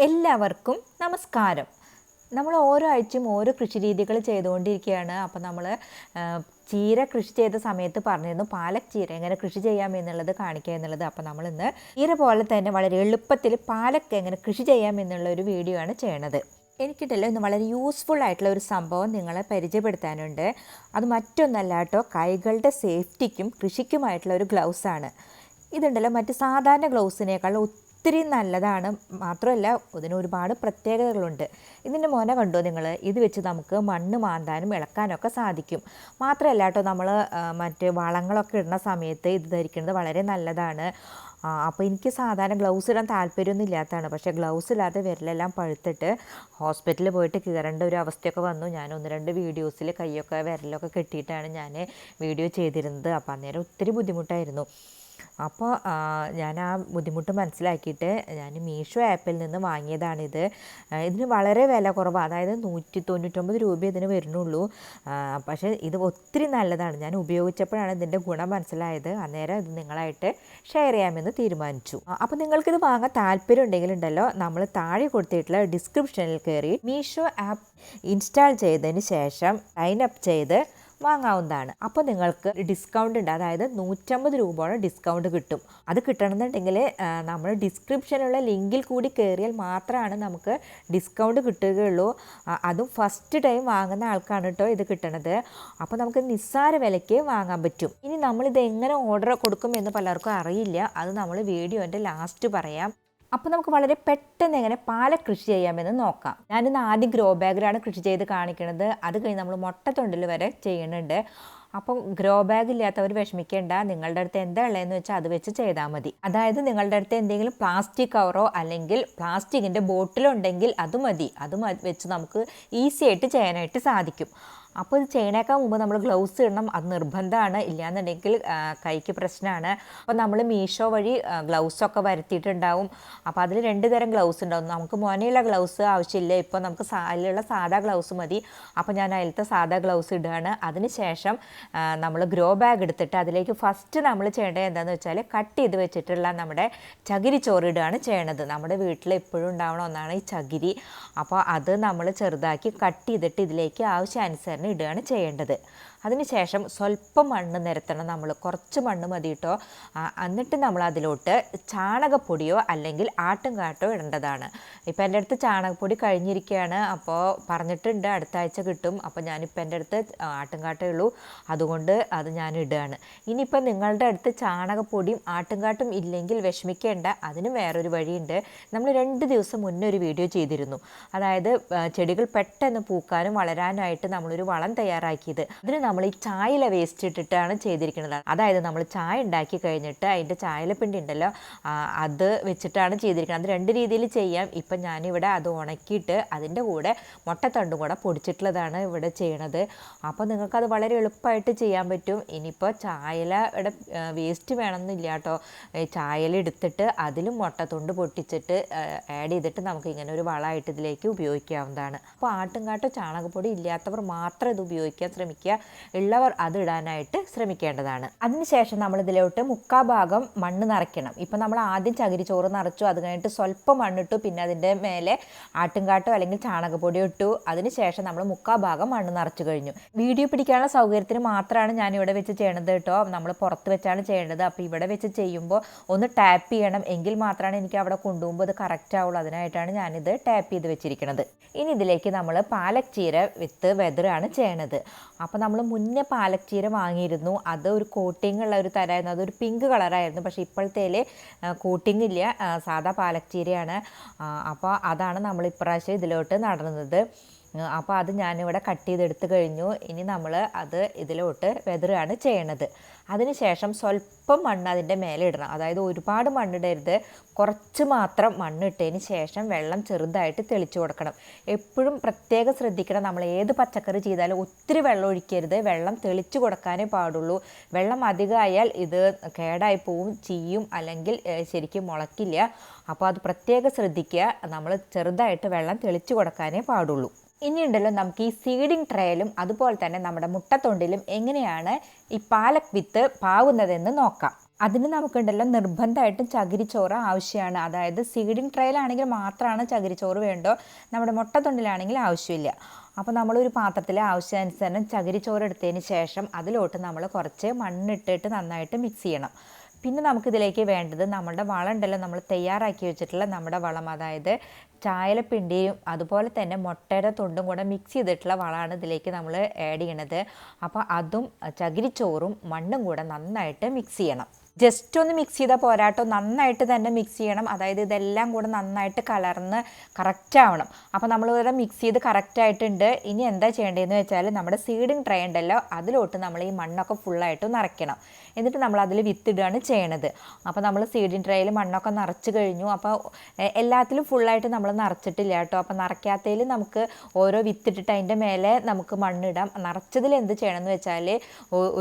എല്ലാവർക്കും നമസ്കാരം. നമ്മൾ ഓരോ ആഴ്ചയും ഓരോ കൃഷിരീതികൾ ചെയ്തുകൊണ്ടിരിക്കുകയാണ്. അപ്പോൾ നമ്മൾ ചീര കൃഷി ചെയ്ത സമയത്ത് പറഞ്ഞിരുന്നു പാലക് ചീര എങ്ങനെ കൃഷി ചെയ്യാം എന്നുള്ളത് കാണിക്കുക എന്നുള്ളത്. അപ്പോൾ നമ്മളിന്ന് ചീര പോലെ തന്നെ വളരെ എളുപ്പത്തിൽ പാലക് എങ്ങനെ കൃഷി ചെയ്യാം എന്നുള്ള ഒരു വീഡിയോ ആണ് ചെയ്യണത്. എനിക്കിട്ടല്ലോ ഇന്ന് വളരെ യൂസ്ഫുൾ ആയിട്ടുള്ള ഒരു സംഭവം നിങ്ങളെ പരിചയപ്പെടുത്താനുണ്ട്. അത് മറ്റൊന്നല്ല കേട്ടോ, കൈകളുടെ സേഫ്റ്റിക്കും കൃഷിക്കുമായിട്ടുള്ള ഒരു ഗ്ലൗസാണ്. ഇതുണ്ടല്ലോ മറ്റ് സാധാരണ ഗ്ലൗസിനേക്കാൾ ഒത്തിരി നല്ലതാണ്. മാത്രമല്ല ഇതിന് ഒരുപാട് പ്രത്യേകതകളുണ്ട്. ഇതിൻ്റെ മോനെ കണ്ടോ നിങ്ങൾ? ഇത് വെച്ച് നമുക്ക് മണ്ണ് മാന്താനും ഇളക്കാനൊക്കെ സാധിക്കും. മാത്രമല്ല കേട്ടോ, നമ്മൾ മറ്റ് വളങ്ങളൊക്കെ ഇടുന്ന സമയത്ത് ഇത് ധരിക്കുന്നത് വളരെ നല്ലതാണ്. അപ്പോൾ എനിക്ക് സാധാരണ ഗ്ലൗസ് ഇടാൻ താല്പര്യമൊന്നും ഇല്ലാത്തതാണ്. പക്ഷേ ഗ്ലൗസ് ഇല്ലാതെ വിരലെല്ലാം പഴുത്തിട്ട് ഹോസ്പിറ്റലിൽ പോയിട്ട് കയറേണ്ട ഒരു അവസ്ഥയൊക്കെ വന്നു. ഞാൻ 1-2 വീഡിയോസിൽ കൈയൊക്കെ വിരലൊക്കെ കെട്ടിയിട്ടാണ് ഞാൻ വീഡിയോ ചെയ്തിരുന്നത്. അപ്പോൾ അന്നേരം ഒത്തിരി ബുദ്ധിമുട്ടായിരുന്നു. അപ്പോൾ ഞാൻ ആ ബുദ്ധിമുട്ട് മനസ്സിലാക്കിയിട്ട് ഞാൻ മീഷോ ആപ്പിൽ നിന്ന് വാങ്ങിയതാണിത്. ഇതിന് വളരെ വില കുറവാണ്. അതായത് 199 രൂപ ഇതിന് വരുന്നുള്ളൂ. പക്ഷേ ഇത് ഒത്തിരി നല്ലതാണ്. ഞാൻ ഉപയോഗിച്ചപ്പോഴാണ് ഇതിൻ്റെ ഗുണം മനസ്സിലായത്. അന്നേരം ഇത് നിങ്ങളായിട്ട് ഷെയർ ചെയ്യാമെന്ന് തീരുമാനിച്ചു. അപ്പോൾ നിങ്ങൾക്കിത് വാങ്ങാൻ താല്പര്യം ഉണ്ടെങ്കിലുണ്ടല്ലോ, നമ്മൾ താഴെ കൊടുത്തിട്ടുള്ള ഡിസ്ക്രിപ്ഷനിൽ കയറി മീഷോ ആപ്പ് ഇൻസ്റ്റാൾ ചെയ്തതിന് ശേഷം സൈൻ അപ്പ് ചെയ്ത് വാങ്ങാവുന്നതാണ്. അപ്പോൾ നിങ്ങൾക്ക് ഡിസ്കൗണ്ട് ഉണ്ട്. അതായത് 150 രൂപയോളം ഡിസ്കൗണ്ട് കിട്ടും. അത് കിട്ടണമെന്നുണ്ടെങ്കിൽ നമ്മൾ ഡിസ്ക്രിപ്ഷനുള്ള ലിങ്കിൽ കൂടി കയറിയാൽ മാത്രമാണ് നമുക്ക് ഡിസ്കൗണ്ട് കിട്ടുകയുള്ളൂ. അതും ഫസ്റ്റ് ടൈം വാങ്ങുന്ന ആൾക്കാണ് കേട്ടോ ഇത് കിട്ടണത്. അപ്പോൾ നമുക്ക് നിസ്സാര വിലയ്ക്ക് വാങ്ങാൻ പറ്റും. ഇനി നമ്മളിത് എങ്ങനെ ഓർഡർ കൊടുക്കും എന്ന് പലർക്കും അറിയില്ല. അത് നമ്മൾ വീഡിയോൻ്റെ ലാസ്റ്റ് പറയാം. അപ്പോൾ നമുക്ക് വളരെ പെട്ടെന്ന് എങ്ങനെ പാലക് കൃഷി ചെയ്യാമെന്ന് നോക്കാം. ഞാനിന്ന് ആദ്യം ഗ്രോ ബാഗിലാണ് കൃഷി ചെയ്ത് കാണിക്കുന്നത്. അത് കഴിഞ്ഞ് നമ്മൾ മുട്ടത്തൊണ്ടിൽ വരെ ചെയ്യുന്നുണ്ട്. അപ്പം ഗ്രോ ബാഗ് ഇല്ലാത്തവർ വിഷമിക്കേണ്ട. നിങ്ങളുടെ അടുത്ത് എന്താ ഉള്ളതെന്ന് വെച്ചാൽ അത് വെച്ച് ചെയ്താൽ മതി. അതായത് നിങ്ങളുടെ അടുത്ത് എന്തെങ്കിലും പ്ലാസ്റ്റിക് കവറോ അല്ലെങ്കിൽ പ്ലാസ്റ്റിക്കിൻ്റെ ബോട്ടിലോ ഉണ്ടെങ്കിൽ അത് മതി. അത് വെച്ച് നമുക്ക് ഈസി ആയിട്ട് ചെയ്യാനായിട്ട് സാധിക്കും. അപ്പോൾ ഇത് ചെയ്യണേക്കാൾ മുമ്പ് നമ്മൾ ഗ്ലൗസ് ഇടണം. അത് നിർബന്ധമാണ്. ഇല്ലയെന്നുണ്ടെങ്കിൽ കൈക്ക് പ്രശ്നമാണ്. അപ്പോൾ നമ്മൾ മീഷോ വഴി ഗ്ലൗസൊക്കെ വരുത്തിയിട്ടുണ്ടാവും. അപ്പോൾ അതിൽ 2 തരം ഗ്ലൗസ് ഉണ്ടാവും. നമുക്ക് മോനെയുള്ള ഗ്ലൗസ് ആവശ്യമില്ല. ഇപ്പോൾ നമുക്ക് അതിലുള്ള സാധാ ഗ്ലൗസ് മതി. അപ്പോൾ ഞാൻ അതിലത്തെ സാധാ ഗ്ലൗസ് ഇടുകയാണ്. അതിന് ശേഷം നമ്മൾ ഗ്രോ ബാഗ് എടുത്തിട്ട് അതിലേക്ക് ഫസ്റ്റ് നമ്മൾ ചെയ്യേണ്ടത് എന്താണെന്ന് വെച്ചാൽ കട്ട് ചെയ്ത് വെച്ചിട്ടുള്ള നമ്മുടെ ചകിരി ചോറിടുകയാണ് ചെയ്യണത്. നമ്മുടെ വീട്ടിൽ എപ്പോഴും ഉണ്ടാവണ ഒന്നാണ് ഈ ചകിരി. അപ്പോൾ അത് നമ്മൾ ചെറുതാക്കി കട്ട് ചെയ്തിട്ട് ഇതിലേക്ക് ആവശ്യാനുസരണം ഇടുകയാണ് ചെയ്യേണ്ടത്. അതിനുശേഷം സ്വല്പം മണ്ണ് നിരത്തണം. നമ്മൾ കുറച്ച് മണ്ണ് മതി കേട്ടോ. എന്നിട്ട് നമ്മൾ അതിലോട്ട് ചാണകപ്പൊടിയോ അല്ലെങ്കിൽ ആട്ടുംകാട്ടോ ഇടേണ്ടതാണ്. ഇപ്പോൾ എൻ്റെ അടുത്ത് ചാണകപ്പൊടി കഴിഞ്ഞിരിക്കുകയാണ്. അപ്പോൾ പറഞ്ഞിട്ടുണ്ട് അടുത്ത ആഴ്ച കിട്ടും. അപ്പോൾ ഞാനിപ്പോൾ എൻ്റെ അടുത്ത് ആട്ടുംകാട്ടേ ഉള്ളൂ. അതുകൊണ്ട് അത് ഞാൻ ഇടുകയാണ്. ഇനിയിപ്പോൾ നിങ്ങളുടെ അടുത്ത് ചാണകപ്പൊടിയും ആട്ടുംകാട്ടും ഇല്ലെങ്കിൽ വിഷമിക്കേണ്ട. അതിന് വേറൊരു വഴിയുണ്ട്. നമ്മൾ 2 ദിവസം മുന്നേ ഒരു വീഡിയോ ചെയ്തിരുന്നു. അതായത് ചെടികൾ പെട്ടെന്ന് പൂക്കാനും വളരാനായിട്ട് നമ്മളൊരു വളം തയ്യാറാക്കിയത്. അതിന് നമ്മൾ ഈ ചായയില വേസ്റ്റ് ഇട്ടിട്ടാണ് ചെയ്തിരിക്കുന്നത്. അതായത് നമ്മൾ ചായ ഉണ്ടാക്കി കഴിഞ്ഞിട്ട് അതിൻ്റെ ചായലപ്പിണ്ടി ഉണ്ടല്ലോ, അത് വെച്ചിട്ടാണ് ചെയ്തിരിക്കുന്നത്. അത് 2 രീതിയിൽ ചെയ്യാം. ഇപ്പം ഞാനിവിടെ അത് ഉണക്കിയിട്ട് അതിൻ്റെ കൂടെ മുട്ടത്തണ്ടും കൂടെ പൊടിച്ചിട്ടുള്ളതാണ് ഇവിടെ ചെയ്യണത്. അപ്പോൾ നിങ്ങൾക്കത് വളരെ എളുപ്പമായിട്ട് ചെയ്യാൻ പറ്റും. ഇനിയിപ്പോൾ ചായലയുടെ വേസ്റ്റ് വേണമെന്നില്ല കേട്ടോ. ചായല എടുത്തിട്ട് അതിലും മുട്ടത്തൊണ്ട് പൊട്ടിച്ചിട്ട് ആഡ് ചെയ്തിട്ട് നമുക്ക് ഇങ്ങനെ ഒരു വളമായിട്ട് ഇതിലേക്ക് ഉപയോഗിക്കാവുന്നതാണ്. അപ്പോൾ ആട്ടുംകാട്ടോ ചാണകപ്പൊടി ഇല്ലാത്തവർ മാത്രം ഇത് ഉപയോഗിക്കാൻ ശ്രമിക്കുക. ഉള്ളവർ അത് ഇടാനായിട്ട് ശ്രമിക്കേണ്ടതാണ്. അതിനുശേഷം നമ്മൾ ഇതിലോട്ട് 3/4 ഭാഗം മണ്ണ് നിറയ്ക്കണം. ഇപ്പം നമ്മൾ ആദ്യം ചകിരിച്ചോറ് നിറച്ചു. അത് കഴിഞ്ഞിട്ട് സ്വല്പം മണ്ണിട്ടു. പിന്നെ അതിൻ്റെ മേലെ ആട്ടുംകാട്ടോ അല്ലെങ്കിൽ ചാണകപ്പൊടി ഇട്ടു. അതിനുശേഷം നമ്മൾ 3/4 ഭാഗം മണ്ണ് നിറച്ചു കഴിഞ്ഞു. വീഡിയോ പിടിക്കാനുള്ള സൗകര്യത്തിന് മാത്രമാണ് ഞാൻ ഇവിടെ വെച്ച് ചെയ്യണത് കേട്ടോ. നമ്മൾ പുറത്ത് വെച്ചാണ് ചെയ്യേണ്ടത്. അപ്പോൾ ഇവിടെ വെച്ച് ചെയ്യുമ്പോൾ ഒന്ന് ടാപ്പ് ചെയ്യണം. എങ്കിൽ മാത്രമാണ് എനിക്ക് അവിടെ കൊണ്ടുപോകുമ്പോൾ അത് കറക്റ്റ് ആവുള്ളൂ. അതിനായിട്ടാണ് ഞാനിത് ടാപ്പ് ചെയ്ത് വെച്ചിരിക്കുന്നത്. ഇനി ഇതിലേക്ക് നമ്മൾ പാലക് ചീര വിത്ത് വെതറാണ് ചെയ്യണത്. അപ്പോൾ നമ്മൾ മുന്നേ പാലക് ചീര വാങ്ങിയിരുന്നു. അത് ഒരു കോട്ടിംഗ് ഉള്ള ഒരു തരമായിരുന്നു. അതൊരു പിങ്ക് കളറായിരുന്നു. പക്ഷേ ഇപ്പോഴത്തേൽ കോട്ടിംഗ് ഇല്ല, സാധാ പാലക് ചീരയാണ്. അപ്പോൾ അതാണ് നമ്മൾ ഇപ്രാവശ്യം ഇതിലോട്ട് നടുന്നത്. അപ്പോൾ അത് ഞാനിവിടെ കട്ട് ചെയ്തെടുത്ത് കഴിഞ്ഞു. ഇനി നമ്മൾ അത് ഇതിലോട്ട് വെതറാണ് ചെയ്യണത്. അതിനുശേഷം സ്വല്പം മണ്ണ് അതിൻ്റെ മേലെ ഇടണം. അതായത് ഒരുപാട് മണ്ണിടരുത്. കുറച്ച് മാത്രം മണ്ണിട്ടതിന് ശേഷം വെള്ളം ചെറുതായിട്ട് തെളിച്ചു കൊടുക്കണം. എപ്പോഴും പ്രത്യേകം ശ്രദ്ധിക്കണം. നമ്മൾ ഏത് പച്ചക്കറി ചെയ്താലും ഒത്തിരി വെള്ളം ഒഴിക്കരുത്. വെള്ളം തെളിച്ചു കൊടുക്കാനേ പാടുള്ളൂ. വെള്ളം അധികമായാൽ ഇത് കേടായി പോവും, ചീയും, അല്ലെങ്കിൽ ശരിക്കും മുളക്കില്ല. അപ്പോൾ അത് പ്രത്യേകം ശ്രദ്ധിക്കുക. നമ്മൾ ചെറുതായിട്ട് വെള്ളം തെളിച്ചു കൊടുക്കാനേ പാടുള്ളൂ. ഇനിയുണ്ടല്ലോ നമുക്ക് ഈ സീഡിങ് ട്രേയിലും അതുപോലെ തന്നെ നമ്മുടെ മുട്ടത്തൊണ്ടിലും എങ്ങനെയാണ് ഈ പാലക് വിത്ത് പാവുന്നതെന്ന് നോക്കാം. അതിന് നമുക്കുണ്ടല്ലോ നിർബന്ധമായിട്ടും ചകിരിച്ചോറ് ആവശ്യമാണ്. അതായത് സീഡിങ് ട്രേയിലാണെങ്കിൽ മാത്രമാണ് ചകിരിച്ചോറ് വേണ്ടോ, നമ്മുടെ മുട്ടത്തൊണ്ടിലാണെങ്കിൽ ആവശ്യമില്ല. അപ്പോൾ നമ്മളൊരു പാത്രത്തിൽ ആവശ്യാനുസരണം ചകിരിച്ചോറ് എടുത്തതിന് ശേഷം അതിലോട്ട് നമ്മൾ കുറച്ച് മണ്ണിട്ടിട്ട് നന്നായിട്ട് മിക്സ് ചെയ്യണം. പിന്നെ നമുക്കിതിലേക്ക് വേണ്ടത് നമ്മുടെ വളം ഉണ്ടല്ലോ, നമ്മൾ തയ്യാറാക്കി വെച്ചിട്ടുള്ള നമ്മുടെ വളം, അതായത് ചായലപ്പിണ്ടിയും അതുപോലെ തന്നെ മുട്ടയുടെ തൊണ്ടും കൂടെ മിക്സ് ചെയ്തിട്ടുള്ള വളമാണ് ഇതിലേക്ക് നമ്മൾ ആഡ് ചെയ്യണത്. അപ്പോൾ അതും ചകിരിച്ചോറും മണ്ണും കൂടെ നന്നായിട്ട് മിക്സ് ചെയ്യണം. ജസ്റ്റ് ഒന്ന് മിക്സ് ചെയ്താൽ പോരാട്ടോ, നന്നായിട്ട് തന്നെ മിക്സ് ചെയ്യണം. അതായത് ഇതെല്ലാം കൂടെ നന്നായിട്ട് കലർന്ന് കറക്റ്റ് ആവണം. അപ്പോൾ നമ്മളിവിടെ മിക്സ് ചെയ്ത് കറക്റ്റായിട്ടുണ്ട്. ഇനി എന്താ ചെയ്യേണ്ടതെന്ന് വെച്ചാൽ നമ്മുടെ സീഡിങ് ട്രേ ഉണ്ടല്ലോ അതിലോട്ട് നമ്മൾ ഈ മണ്ണൊക്കെ ഫുള്ളായിട്ട് നിറയ്ക്കണം. എന്നിട്ട് നമ്മൾ അതിൽ വിത്തിടുകയാണ് ചെയ്യണത്. അപ്പോൾ നമ്മൾ സീഡിങ് ട്രേയിൽ മണ്ണൊക്കെ നിറച്ച് കഴിഞ്ഞു. അപ്പോൾ എല്ലാത്തിലും ഫുള്ളായിട്ട് നമ്മൾ നിറച്ചിട്ടില്ല കേട്ടോ. അപ്പോൾ നിറയ്ക്കാത്തതിൽ നമുക്ക് ഓരോ വിത്തിട്ടിട്ട് അതിൻ്റെ മേലെ നമുക്ക് മണ്ണിടാം. നിറച്ചതിൽ എന്ത് ചെയ്യണമെന്ന് വെച്ചാൽ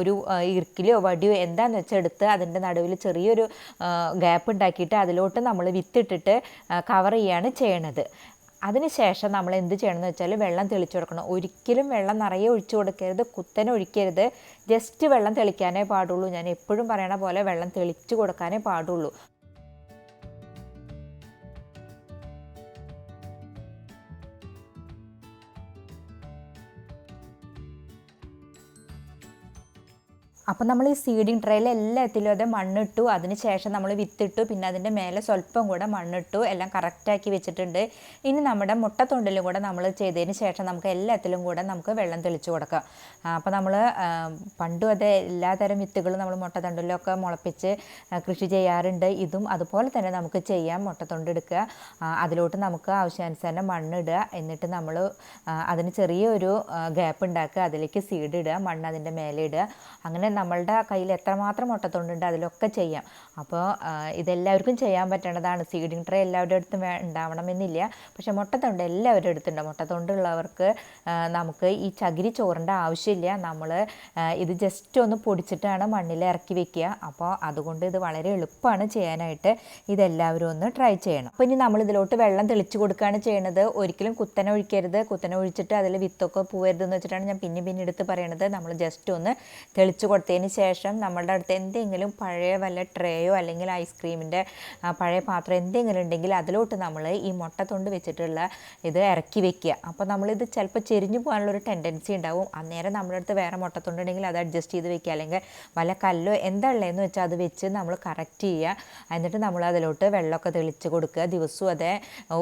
ഒരു ഇർക്കിലോ വടിയോ എന്താണെന്ന് വെച്ചാൽ എടുത്ത് അതിൻ്റെ നടുവിൽ ചെറിയൊരു ഗ്യാപ്പ് ഉണ്ടാക്കിയിട്ട് അതിലോട്ട് നമ്മൾ വിത്തിട്ടിട്ട് കവർ ചെയ്യുകയാണ് ചെയ്യണത്. അതിനുശേഷം നമ്മൾ എന്ത് ചെയ്യണമെന്ന് വെച്ചാൽ വെള്ളം തെളിച്ചു കൊടുക്കണം. ഒരിക്കലും വെള്ളം നിറയെ ഒഴിച്ചു കൊടുക്കരുത്, കുത്തനെ ഒഴിക്കരുത്. ജസ്റ്റ് വെള്ളം തെളിക്കാനേ പാടുള്ളൂ. ഞാൻ എപ്പോഴും പറയണ പോലെ വെള്ളം തെളിച്ചു കൊടുക്കാനേ പാടുള്ളൂ. അപ്പോൾ നമ്മൾ ഈ സീഡിങ് ട്രേയിൽ എല്ലാത്തിലും അത് മണ്ണിട്ടു. അതിന് ശേഷം നമ്മൾ വിത്തിട്ടു. പിന്നെ അതിൻ്റെ മേലെ സ്വല്പം കൂടെ മണ്ണിട്ടു. എല്ലാം കറക്റ്റാക്കി വെച്ചിട്ടുണ്ട്. ഇനി നമ്മുടെ മുട്ടത്തൊണ്ടിലും കൂടെ നമ്മൾ ചെയ്തതിന് ശേഷം നമുക്ക് എല്ലാത്തിലും കൂടെ നമുക്ക് വെള്ളം തെളിച്ചു കൊടുക്കാം. അപ്പോൾ നമ്മൾ പണ്ടും അത് എല്ലാതരം വിത്തുകളും നമ്മൾ മുട്ടത്തൊണ്ടിലൊക്കെ മുളപ്പിച്ച് കൃഷി ചെയ്യാറുണ്ട്. ഇതും അതുപോലെ തന്നെ നമുക്ക് ചെയ്യാം. മുട്ടത്തൊണ്ട് എടുക്കുക, അതിലോട്ട് നമുക്ക് ആവശ്യാനുസരണം മണ്ണിടുക. എന്നിട്ട് നമ്മൾ അതിന് ചെറിയൊരു ഗ്യാപ്പ് ഉണ്ടാക്കുക, അതിലേക്ക് സീഡ് ഇടുക, മണ്ണ് അതിൻ്റെ മേലെ ഇടുക. അങ്ങനെ നമ്മളുടെ കയ്യിൽ എത്രമാത്രം മുട്ടത്തൊണ്ടുണ്ട് അതിലൊക്കെ ചെയ്യാം. അപ്പോൾ ഇതെല്ലാവർക്കും ചെയ്യാൻ പറ്റേണ്ടതാണ്. സീഡിങ് ട്രേ എല്ലാവരുടെ അടുത്തും ഉണ്ടാവണമെന്നില്ല. പക്ഷേ മുട്ടത്തൊണ്ട് എല്ലാവരുടെ അടുത്തുണ്ട്. മുട്ടത്തൊണ്ടുള്ളവർക്ക് നമുക്ക് ഈ ചകിരി ചോറിൻ്റെ ആവശ്യമില്ല. നമ്മൾ ഇത് ജസ്റ്റ് ഒന്ന് പൊടിച്ചിട്ടാണ് മണ്ണിൽ ഇറക്കി വെക്കുക. അപ്പോൾ അതുകൊണ്ട് ഇത് വളരെ എളുപ്പമാണ് ചെയ്യാനായിട്ട്. ഇതെല്ലാവരും ഒന്ന് ട്രൈ ചെയ്യണം. അപ്പോൾ ഇനി നമ്മൾ ഇതിലോട്ട് വെള്ളം തെളിച്ച് കൊടുക്കുകയാണ് ചെയ്യുന്നത്. ഒരിക്കലും കുത്തനെ ഒഴിക്കരുത്. കുത്തനെ ഒഴിച്ചിട്ട് അതിൽ വിത്തൊക്കെ പോകരുതെന്ന് വെച്ചിട്ടാണ് ഞാൻ പിന്നെ എടുത്ത് പറയണത്. നമ്മൾ ജസ്റ്റ് ഒന്ന് തെളിച്ച് കൊടുത്തതിന് ശേഷം നമ്മളുടെ അടുത്ത് എന്തെങ്കിലും പഴയ വല്ല ട്രേയോ അല്ലെങ്കിൽ ഐസ്ക്രീമിൻ്റെ പഴയ പാത്രം എന്തെങ്കിലും ഉണ്ടെങ്കിൽ അതിലോട്ട് നമ്മൾ ഈ മുട്ടത്തൊണ്ട് വെച്ചിട്ടുള്ള ഇത് ഇറക്കി വെക്കുക. അപ്പോൾ നമ്മളിത് ചിലപ്പോൾ ചെരിഞ്ഞു പോകാനുള്ളൊരു ടെൻഡൻസി ഉണ്ടാവും. അന്നേരം നമ്മുടെ അടുത്ത് വേറെ മുട്ടത്തൊണ്ടുണ്ടെങ്കിൽ അത് അഡ്ജസ്റ്റ് ചെയ്ത് വെക്കുക. അല്ലെങ്കിൽ വല്ല കല്ലോ എന്താ ഉള്ളതെന്ന് വെച്ചാൽ അത് വെച്ച് നമ്മൾ കറക്റ്റ് ചെയ്യുക. എന്നിട്ട് നമ്മൾ അതിലോട്ട് വെള്ളമൊക്കെ തെളിച്ച് കൊടുക്കുക. ദിവസവും അതേ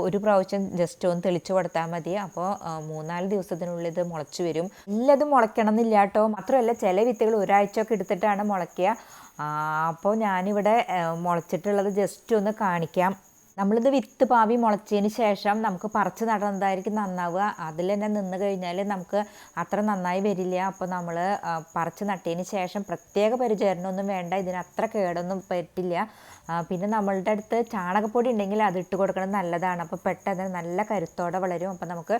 ഒരു പ്രാവശ്യം ജസ്റ്റ് ഒന്ന് തെളിച്ച് കൊടുത്താൽ മതി. അപ്പോൾ 3-4 ദിവസത്തിനുള്ളിൽ ഇത് മുളച്ചു വരും. എല്ലാതും മുളയ്ക്കണം എന്നില്ല കേട്ടോ. മാത്രമല്ല ചില വിത്തുകൾ ഒരാഴ്ചയൊക്കെ എടുത്തിട്ടാണ് മുളയ്ക്കുക. അപ്പോൾ ഞാനിവിടെ മുളച്ചിട്ടുള്ളത് ജസ്റ്റ് ഒന്ന് കാണിക്കാം. നമ്മളിത് വിത്ത് പാവി മുളച്ചതിന് ശേഷം നമുക്ക് പറിച്ച് നടുന്നതായിരിക്കും നന്നാവുക. അതിൽ തന്നെ നിന്ന് കഴിഞ്ഞാൽ നമുക്ക് അത്ര നന്നായി വരില്ല. അപ്പോൾ നമ്മൾ പറിച്ച് നട്ടതിന് ശേഷം പ്രത്യേക പരിചരണമൊന്നും വേണ്ട. ഇതിന് അത്ര കേടൊന്നും പറ്റില്ല. പിന്നെ നമ്മളുടെ അടുത്ത് ചാണകപ്പൊടി ഉണ്ടെങ്കിൽ അതിട്ട് കൊടുക്കണം, നല്ലതാണ്. അപ്പോൾ പെട്ടെന്ന് നല്ല കരുത്തോടെ വളരും. അപ്പോൾ നമുക്ക്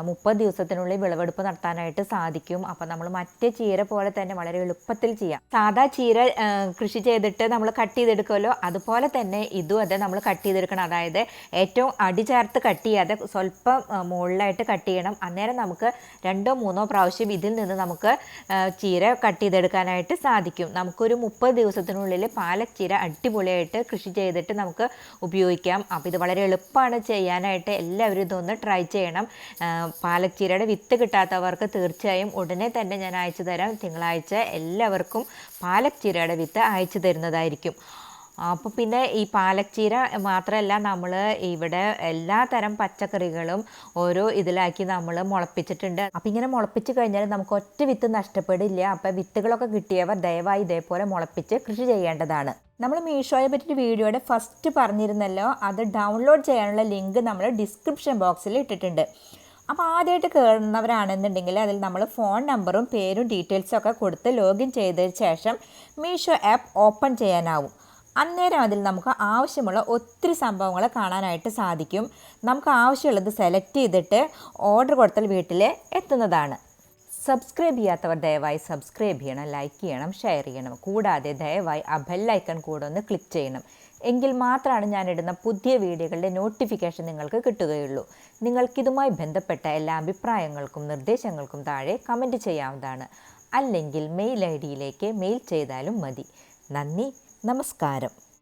30 ദിവസത്തിനുള്ളിൽ വിളവെടുപ്പ് നടത്താനായിട്ട് സാധിക്കും. അപ്പോൾ നമ്മൾ മറ്റേ ചീര പോലെ തന്നെ വളരെ എളുപ്പത്തിൽ ചെയ്യാം. സാധാ ചീര കൃഷി ചെയ്തിട്ട് നമ്മൾ കട്ട് ചെയ്തെടുക്കുമല്ലോ, അതുപോലെ തന്നെ ഇതും അതെ നമ്മൾ കട്ട് ചെയ്തെടുക്കണം. അതായത് ഏറ്റവും അടി ചേർത്ത് കട്ട് ചെയ്യാതെ സ്വല്പം മുകളിലായിട്ട് കട്ട് ചെയ്യണം. അന്നേരം നമുക്ക് 2-3 പ്രാവശ്യം ഇതിൽ നിന്ന് നമുക്ക് ചീര കട്ട് ചെയ്തെടുക്കാനായിട്ട് സാധിക്കും. നമുക്കൊരു 30 ദിവസത്തിനുള്ളിൽ പാലക് ചീര അടിപൊളിയായിട്ട് കൃഷി ചെയ്തിട്ട് നമുക്ക് ഉപയോഗിക്കാം. അപ്പോൾ ഇത് വളരെ എളുപ്പമാണ് ചെയ്യാനായിട്ട്. എല്ലാവരും ഇതൊന്ന് ട്രൈ ചെയ്യണം. പാലക് ചീരയുടെ വിത്ത് കിട്ടാത്തവർക്ക് തീർച്ചയായും ഉടനെ തന്നെ ഞാൻ അയച്ചു തരാം. തിങ്കളാഴ്ച എല്ലാവർക്കും പാലക് ചീരയുടെ വിത്ത് അയച്ചു തരുന്നതായിരിക്കും. അപ്പോൾ പിന്നെ ഈ പാലക് ചീര മാത്രമല്ല, നമ്മൾ ഇവിടെ എല്ലാ തരം പച്ചക്കറികളും ഓരോ ഇതിലാക്കി നമ്മൾ മുളപ്പിച്ചിട്ടുണ്ട്. അപ്പോൾ ഇങ്ങനെ മുളപ്പിച്ച് കഴിഞ്ഞാൽ നമുക്ക് ഒറ്റ വിത്ത് നഷ്ടപ്പെടില്ല. അപ്പോൾ വിത്തുകളൊക്കെ കിട്ടിയവർ ദയവായി ഇതേപോലെ മുളപ്പിച്ച് കൃഷി ചെയ്യേണ്ടതാണ്. നമ്മൾ മീഷോയെ പറ്റിയിട്ട് വീഡിയോയുടെ ഫസ്റ്റ് പറഞ്ഞിരുന്നല്ലോ, അത് ഡൗൺലോഡ് ചെയ്യാനുള്ള ലിങ്ക് നമ്മൾ ഡിസ്ക്രിപ്ഷൻ ബോക്സിൽ ഇട്ടിട്ടുണ്ട്. അപ്പോൾ ആദ്യമായിട്ട് കയറുന്നവരാണെന്നുണ്ടെങ്കിൽ അതിൽ നമ്മൾ ഫോൺ നമ്പറും പേരും ഡീറ്റെയിൽസും ഒക്കെ കൊടുത്ത് ലോഗിൻ ചെയ്തതിന് ശേഷം മീഷോ ആപ്പ് ഓപ്പൺ ചെയ്യാനാവും. അന്നേരം അതിൽ നമുക്ക് ആവശ്യമുള്ള ഒത്തിരി സംഭവങ്ങൾ കാണാനായിട്ട് സാധിക്കും. നമുക്ക് ആവശ്യമുള്ളത് സെലക്ട് ചെയ്തിട്ട് ഓർഡർ കൊടുത്താൽ വീട്ടിൽ എത്തുന്നതാണ്. സബ്സ്ക്രൈബ് ചെയ്യാത്തവർ ദയവായി സബ്സ്ക്രൈബ് ചെയ്യണം, ലൈക്ക് ചെയ്യണം, ഷെയർ ചെയ്യണം. കൂടാതെ ദയവായി ആ ബെല്ലൈക്കൺ കൂടെ ഒന്ന് ക്ലിക്ക് ചെയ്യണം. എങ്കിൽ മാത്രമാണ് ഞാനിടുന്ന പുതിയ വീഡിയോകളുടെ നോട്ടിഫിക്കേഷൻ നിങ്ങൾക്ക് കിട്ടുകയുള്ളൂ. നിങ്ങൾക്കിതുമായി ബന്ധപ്പെട്ട എല്ലാ അഭിപ്രായങ്ങൾക്കും നിർദ്ദേശങ്ങൾക്കും താഴെ കമൻറ്റ് ചെയ്യാവുന്നതാണ്. അല്ലെങ്കിൽ മെയിൽ ID യിലേക്ക് മെയിൽ ചെയ്താലും മതി. നന്ദി, നമസ്കാരം.